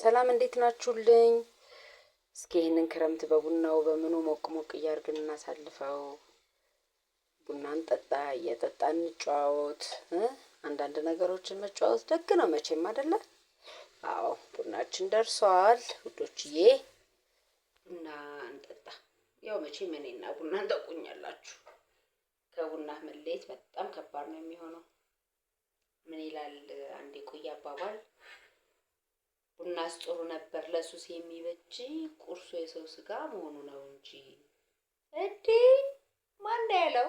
ሰላም እንዴት ናችሁልኝ? እስኪ ይህንን ክረምት በቡናው በምኑ ሞቅ ሞቅ እያርግን እናሳልፈው። ቡና እንጠጣ፣ እየጠጣን እንጨዋወት። አንዳንድ ነገሮችን መጨዋወት ደግ ነው መቼም አይደለ? አዎ ቡናችን ደርሷል ውዶችዬ። ቡና እንጠጣ። ያው መቼም እኔና ቡና እንጠቁኛላችሁ። ከቡና መለየት በጣም ከባድ ነው የሚሆነው። ምን ይላል አንድ የቆየ አባባል፣ ቡናስ ጥሩ ነበር ለሱስ የሚበጅ ቁርሱ የሰው ስጋ መሆኑ ነው እንጂ። እንዴ ማን ያለው?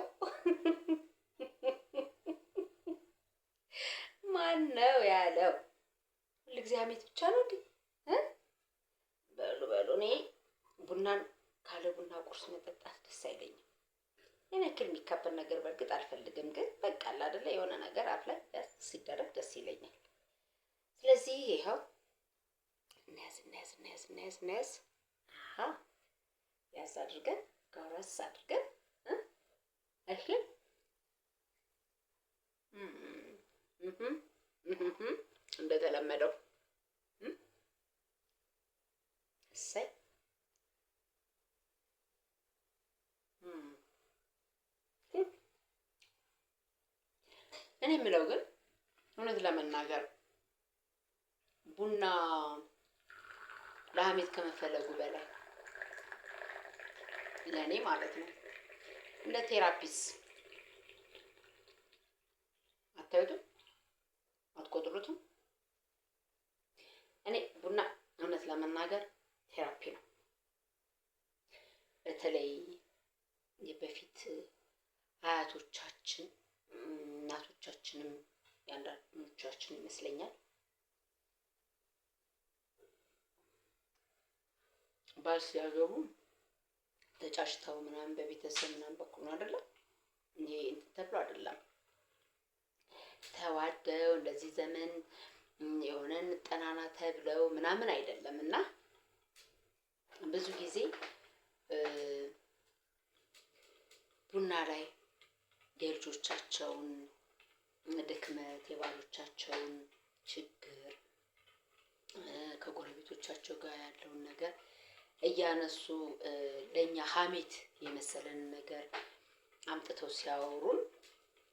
ማን ነው ያለው? ሁልጊዜ ሐሜት ብቻ ነው እንዴ? በሉ በሉ፣ እኔ ቡናን ካለ ቡና ቁርስ መጠጣት ደስ አይለኝም። ያን ያክል የሚካበድ ነገር በእርግጥ አልፈልግም፣ ግን በቃ አለ አይደለ የሆነ ነገር አፍ ላይ ሲደረግ ደስ ይለኛል። ስለዚህ ይኸው ነስ ያዝ አድርገን ጋራስ አድርገን እሺ እንደተለመደው እሰይ እኔ የምለው ግን እውነት ለመናገር ቡና ለሐሜት ከመፈለጉ በላይ ለእኔ ማለት ነው እንደ ቴራፒስ አታዩትም? አትቆጥሩትም? እኔ ቡና እውነት ለመናገር ቴራፒ ነው። በተለይ የበፊት አያቶቻችን እናቶቻችንም የአንዳንዶቻችን ይመስለኛል ባል ሲያገቡ ተጫጭተው ምናምን በቤተሰብ ምናምን በኩል ነው አይደለም፣ ይሄ ተብሎ አይደለም ተዋደው እንደዚህ ዘመን የሆነ እንጠናና ተብለው ምናምን አይደለም። እና ብዙ ጊዜ ቡና ላይ የልጆቻቸውን ድክመት፣ የባሎቻቸውን ችግር፣ ከጎረቤቶቻቸው ጋር ያለውን ነገር እያነሱ ለኛ ሐሜት የመሰለን ነገር አምጥተው ሲያወሩን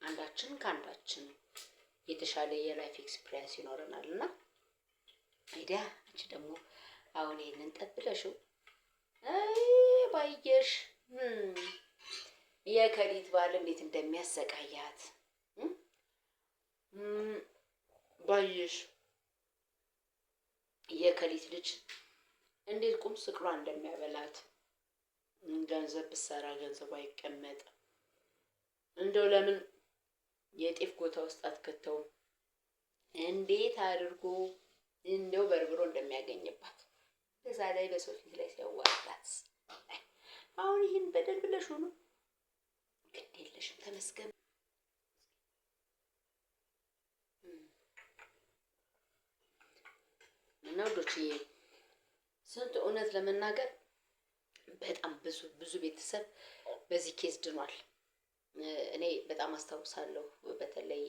አንዳችን ከአንዳችን የተሻለ የላይፍ ኤክስፒሪየንስ ይኖረናል። እና አይዲያ አንቺ ደግሞ አሁን ይሄንን ጠብለሽው ባየሽ የከሊት ባል እንዴት እንደሚያሰቃያት ባየሽ የከሊት ልጅ እንዴት ቁም ስቅሏ እንደሚያበላት፣ ገንዘብ ብትሰራ ገንዘብ አይቀመጥ፣ እንደው ለምን የጤፍ ጎታ ውስጥ አትከተውም፣ እንዴት አድርጎ እንደው በርብሮ እንደሚያገኝባት በዛ ላይ በሰው ፊት ላይ ሲያዋራት፣ አሁን ይህን በደል ብለሽ ሆኖ ግድ የለሽም ተመስገን። እና ወዶችዬ ስንት እውነት ለመናገር በጣም ብዙ ቤተሰብ በዚህ ኬዝ ድኗል። እኔ በጣም አስታውሳለሁ። በተለይ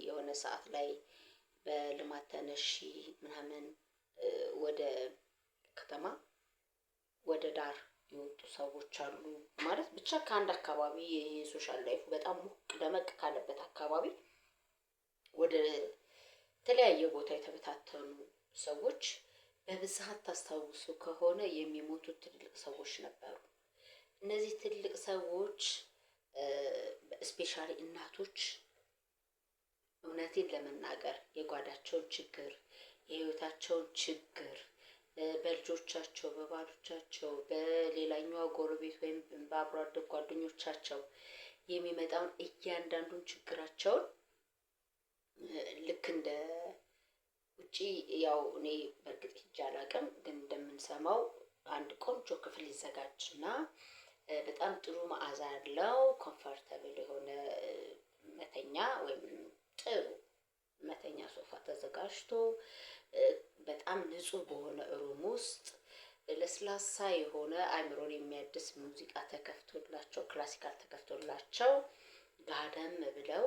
የሆነ ሰዓት ላይ በልማት ተነሺ ምናምን ወደ ከተማ ወደ ዳር የወጡ ሰዎች አሉ። ማለት ብቻ ከአንድ አካባቢ የሶሻል ላይፉ በጣም ሞቅ ደመቅ ካለበት አካባቢ ወደ ተለያየ ቦታ የተበታተኑ ሰዎች በብዛት ታስታውሱ ከሆነ የሚሞቱት ትልቅ ሰዎች ነበሩ። እነዚህ ትልቅ ሰዎች ስፔሻሊ እናቶች እውነቴን ለመናገር የጓዳቸውን ችግር፣ የህይወታቸውን ችግር በልጆቻቸው፣ በባሎቻቸው፣ በሌላኛው ጎረቤት ወይም በአብሮ አደግ ጓደኞቻቸው የሚመጣውን እያንዳንዱን ችግራቸውን ልክ እንደ ውጪ ያው እኔ በእርግጥ ሂጄ አላውቅም፣ ግን እንደምንሰማው አንድ ቆንጆ ክፍል ይዘጋጅና በጣም ጥሩ መዓዛ ያለው ኮምፎርታብል የሆነ መተኛ ወይም ጥሩ መተኛ ሶፋ ተዘጋጅቶ በጣም ንጹህ በሆነ ሩም ውስጥ ለስላሳ የሆነ አእምሮን የሚያድስ ሙዚቃ ተከፍቶላቸው፣ ክላሲካል ተከፍቶላቸው ጋደም ብለው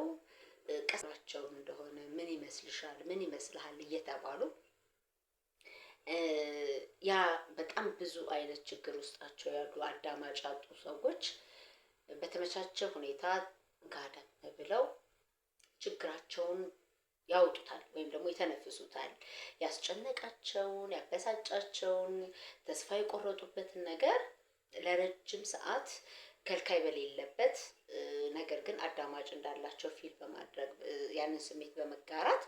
ቀስራቸው እንደሆነ ምን ይመስልሻል፣ ምን ይመስልሃል እየተባሉ ያ በጣም ብዙ አይነት ችግር ውስጣቸው ያሉ አዳማጭ ያጡ ሰዎች በተመቻቸ ሁኔታ ጋደም ብለው ችግራቸውን ያወጡታል ወይም ደግሞ ይተነፍሱታል። ያስጨነቃቸውን፣ ያበሳጫቸውን፣ ተስፋ የቆረጡበትን ነገር ለረጅም ሰዓት ከልካይ በሌለበት ነገር ግን አዳማጭ እንዳላቸው ፊል በማድረግ ያንን ስሜት በመጋራት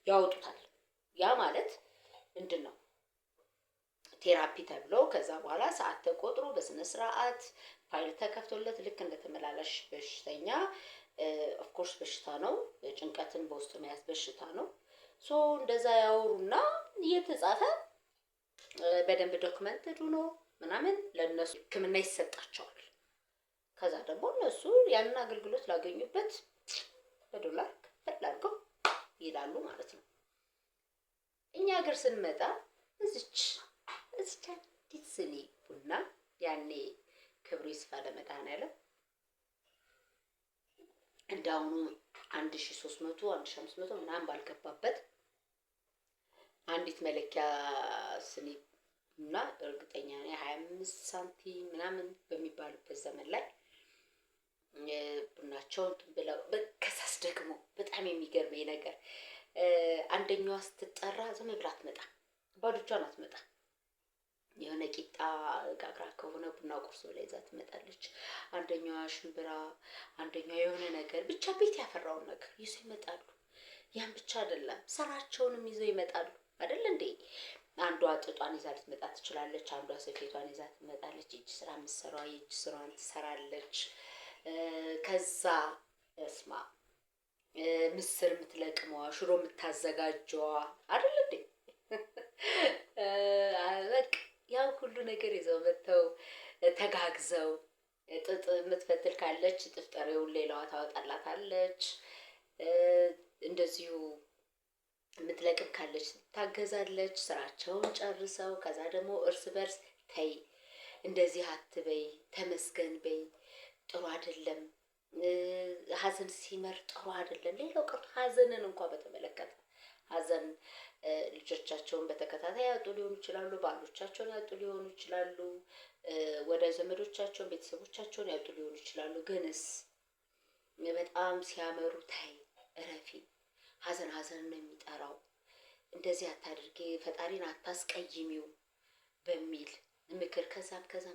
ያወጡታል። ያ ማለት ምንድን ነው? ቴራፒ ተብሎ ከዛ በኋላ ሰዓት ተቆጥሮ በስነ ስርዓት ፋይል ተከፍቶለት ልክ እንደተመላላሽ በሽተኛ ኦፍኮርስ በሽታ ነው፣ ጭንቀትን በውስጡ መያዝ በሽታ ነው። ሶ እንደዛ ያወሩና እየተጻፈ በደንብ ዶክመንትድ ሆኖ ምናምን ለነሱ ሕክምና ይሰጣቸዋል። ከዛ ደግሞ እነሱ ያንን አገልግሎት ላገኙበት በዶላር ከፈል አድርገው ይላሉ ማለት ነው። እኛ ሀገር ስንመጣ እዚች አዲስ ስኒ ቡና ያኔ ክብሩ ይስፋ ለመድኃኒዓለም እንዳሁኑ 1300 1500 ምናምን ባልገባበት አንዲት መለኪያ ስኒ ቡና እርግጠኛ ነኝ 25 ሳንቲም ምናምን በሚባሉበት ዘመን ላይ ቡናቸውን ብለው በከሳስ ደግሞ በጣም የሚገርመኝ ነገር አንደኛዋ ስትጠራ ዝም ብላ አትመጣ፣ ባዶ እጇን አትመጣ። የሆነ ቂጣ ጋግራ ከሆነ ቡና ቁርስ ላይ ይዛ ትመጣለች። አንደኛዋ ሽምብራ፣ አንደኛዋ የሆነ ነገር ብቻ ቤት ያፈራውን ነገር ይዘው ይመጣሉ። ያን ብቻ አይደለም ስራቸውንም ይዘው ይመጣሉ አይደል እንዴ? አንዷ ጥጧን ይዛ ልትመጣ ትችላለች፣ አንዷ ስፌቷን ይዛ ትመጣለች። የእጅ ስራ የምትሰራዋ የእጅ ስራዋን ትሰራለች። ከዛ እስማ ምስር የምትለቅመዋ፣ ሽሮ የምታዘጋጀዋ አይደል እንዴ? በቃ ያው ሁሉ ነገር ይዘው መጥተው ተጋግዘው ጥጥ የምትፈትል ካለች ጥፍጠሬውን ሌላዋ ታወጣላታለች። እንደዚሁ የምትለቅም ካለች ታገዛለች። ስራቸውን ጨርሰው ከዛ ደግሞ እርስ በርስ ተይ እንደዚህ አትበይ፣ ተመስገን በይ፣ ጥሩ አይደለም፣ ሀዘን ሲመር ጥሩ አይደለም። ሌላው ቀርቶ ሀዘንን እንኳን በተመለከተ ሀዘን ልጆቻቸውን በተከታታይ ያጡ ሊሆኑ ይችላሉ፣ ባሎቻቸውን ያጡ ሊሆኑ ይችላሉ፣ ወዳጅ ዘመዶቻቸውን ቤተሰቦቻቸውን ያጡ ሊሆኑ ይችላሉ። ግንስ በጣም ሲያመሩ ታይ እረፊ፣ ሀዘን ነው የሚጠራው፣ እንደዚህ አታድርጊ፣ ፈጣሪን አታስቀይሚው በሚል ምክር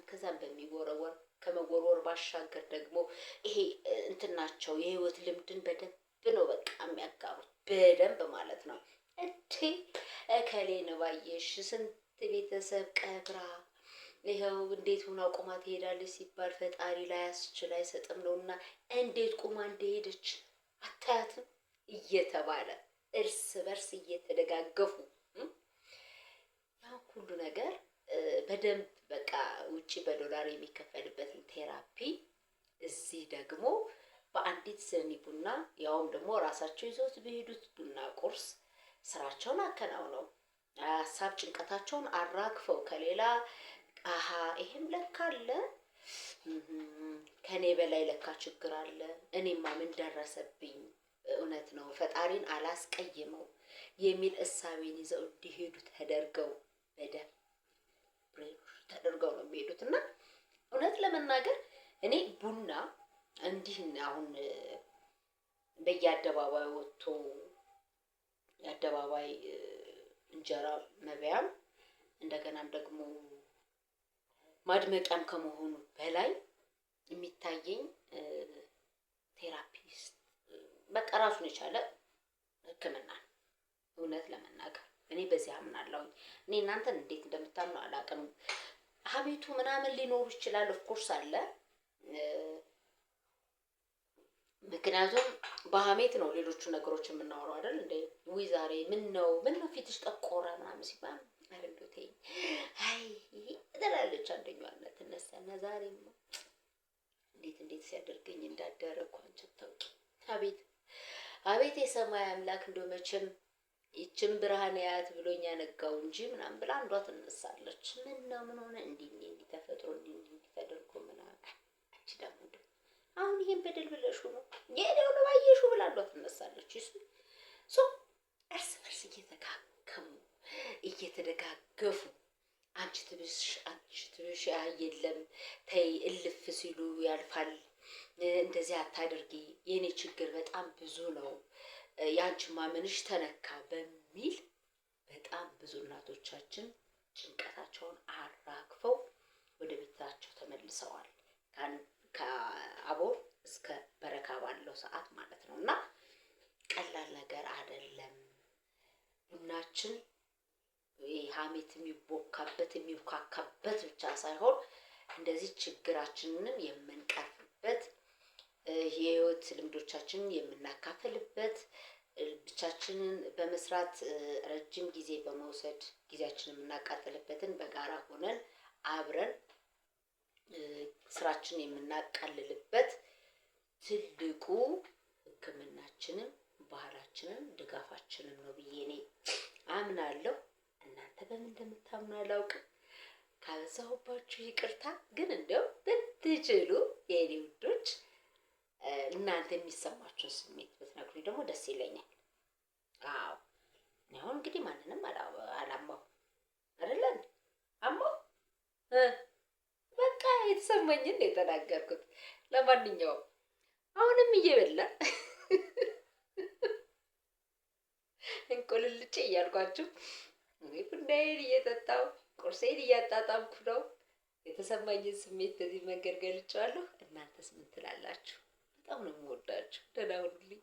ከዛም በሚወረወር ከመወርወር ባሻገር ደግሞ ይሄ እንትናቸው የህይወት ልምድን በደንብ ነው በቃ የሚያጋሩት በደንብ ማለት ነው። እንዴ እከሌን ባየሽ ስንት ቤተሰብ ቀብራ ይኸው እንዴት ሆና ቁማ ትሄዳለች ሲባል ፈጣሪ ላይ ያስችል አይሰጥም ነውና እንዴት ቁማ እንደሄደች አታያትም እየተባለ እርስ በርስ እየተደጋገፉ ያው ሁሉ ነገር በደንብ በቃ ውጪ በዶላር የሚከፈልበትን ቴራፒ እዚህ ደግሞ በአንዲት ስኒ ቡና ያውም ደግሞ ራሳቸው ይዘውት በሄዱት ቡና ቁርስ ስራቸውን አከናውነው ሀሳብ ጭንቀታቸውን አራግፈው ከሌላ አሃ ይሄም ለካ አለ፣ ከኔ በላይ ለካ ችግር አለ፣ እኔማ ምን ደረሰብኝ፣ እውነት ነው ፈጣሪን አላስቀይመው የሚል እሳቤን ይዘው እንዲሄዱ ተደርገው በደንብ ተደርገው ነው የሚሄዱት። እና እውነት ለመናገር እኔ ቡና እንዲህ አሁን በየአደባባይ ወጥቶ የአደባባይ እንጀራ መብያም እንደገናም ደግሞ ማድመቂያም ከመሆኑ በላይ የሚታየኝ ቴራፒስት በቃ ራሱን የቻለ ሕክምና እውነት ለመናገር እኔ በዚህ አምናለሁኝ። እኔ እናንተን እንዴት እንደምታምኑ አላውቅም። ሀሜቱ ምናምን ሊኖሩ ይችላል፣ ኦፍኮርስ አለ። ምክንያቱም በሀሜት ነው ሌሎቹ ነገሮች የምናወራው አይደል እንዴ? ውይ ዛሬ ምን ነው ፊትሽ ጠቆረ ምናምን ሲባል አረንዶቴ አይ ትላለች አንደኛዋ ትነሳና ዛሬማ እንዴት ሲያደርገኝ እንዳደረ እኮ አንቺ አታውቂ። አቤት የሰማይ አምላክ እንደው መቼም ይችን ብርሃን ያያት ብሎኝ ያነጋው እንጂ ምናምን ብላ አንዷ ትነሳለች። ምን ሆነ እንዲህ ተፈጥሮ እንዲህ ተደርጎ ምናምን አንቺ ደግሞ አሁን ይሄን በደል ብለሽ ነው የኔው ነው ባየሹ ብላ አንዷ ትነሳለች። እርስ በርስ እየተደጋገፉ አንቺ ትብሽ አንቺ ትብሽ የለም ተይ እልፍ ሲሉ ያልፋል። እንደዚህ አታድርጊ የኔ ችግር በጣም ብዙ ነው። ያንቺ ማመንሽ ተነካ በሚል በጣም ብዙ እናቶቻችን ጭንቀታቸውን አራግፈው ወደ ቤታቸው ተመልሰዋል። ከአቦር እስከ በረካ ባለው ሰዓት ማለት ነው። እና ቀላል ነገር አይደለም። ቡናችን ሀሜት የሚቦካበት የሚቦካካበት ብቻ ሳይሆን እንደዚህ ችግራችንንም የምንቀርፍበት የህይወት ልምዶቻችንን የምናካፍልበት ብቻችንን በመስራት ረጅም ጊዜ በመውሰድ ጊዜያችንን የምናቃጥልበትን በጋራ ሆነን አብረን ስራችንን የምናቃልልበት ትልቁ ሕክምናችንም ባህላችንም ድጋፋችንም ነው ብዬ እኔ አምናለሁ። እናንተ በምን እንደምታምኑ አላውቅም። ካበዛሁባችሁ ይቅርታ። ግን እንደው ብትችሉ የኔ ውዶች እናንተ የሚሰማችሁን ስሜት ብትነግሩኝ ደግሞ ደስ ይለኛል። አዎ እኔ አሁን እንግዲህ ማንንም አላማው አይደለም አማው በቃ የተሰማኝን ነው የተናገርኩት። ለማንኛውም አሁንም እየበላ እንቁልልጭ እያልኳችሁ እኔ ቡናዬን እየጠጣሁ ቁርሴን እያጣጣምኩ ነው። የተሰማኝን ስሜት በዚህ መንገድ ገልጫለሁ። እናንተስ ምን ትላላችሁ? በጣም ነው የምወዳችሁ። ደህና ሁኑልኝ።